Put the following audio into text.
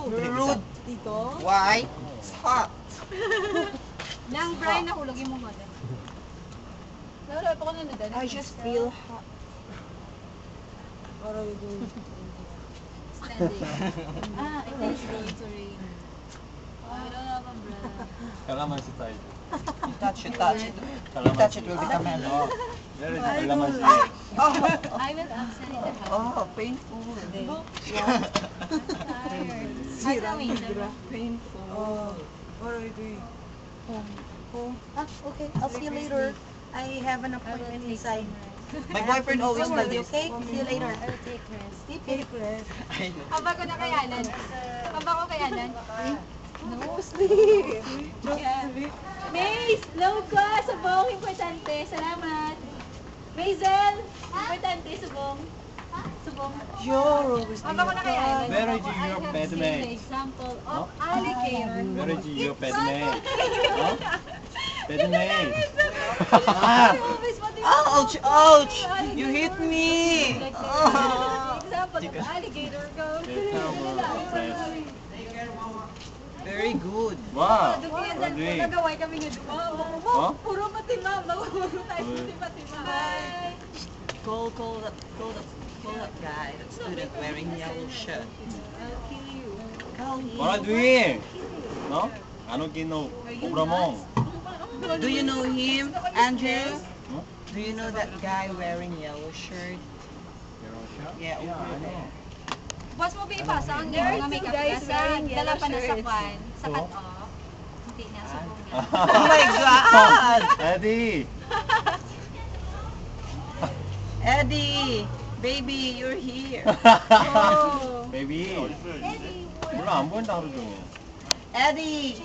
Rude. Dito? Why? It's hot. Nang Brian, nahulogin mo mother. Laura, pa ko na nadala. I just feel hot. What are you doing? Standing. It is going to rain. I don't have umbrella. Kalamansi tayo. You touch it. You touch it will become mellow. There is kalamansi. I will absent in the house. Oh, painful. I'm tired. Sira, Wait, sira. Painful. Oh, what are you doing? Home. Okay, I'll see you later. I have an I will appointment take inside. some rest. My boyfriend always Don't does worry, this. okay? See you later. I will take rest. Sleep. I know. Haba ko na kay Alan. Haba ko kay Alan. No, sleep. Just Yeah. sleep. Maze! Low ka! Subong! Importante! Salamat! Maisel! Importante! Subong! Subong! You're always Haba ko na kay Alan. Where is I your have bed seen mate? the example No? of alligator. Where is your bedmate? No? Bedmate. I always want to Ouch! Ouch! You hit me! Oh. Example of alligator goes. Very good. Wow. Dumiyan What doing? nagaway kami nga duwa. Huh? Puro matima. Puro tayo matima. Bye! Call that guy, that student wearing yellow shirt. I'll kill you. Call him. What are you doing? No? Anokino Obramon. Do you know him, Andrew? Huh? Do you know that guy wearing yellow shirt? Yeah, Yeah, over I know. there. Boss mo pinipasa ang There are mga two makeup guys kasi wearing dala yellow pa na sa shirts. kwan, sa So? cut off. Hindi na, subong niya. Oh my God! Eddie. Eddie, baby, you're here. Baby. 몰라 안 보인다 그러죠. Eddie,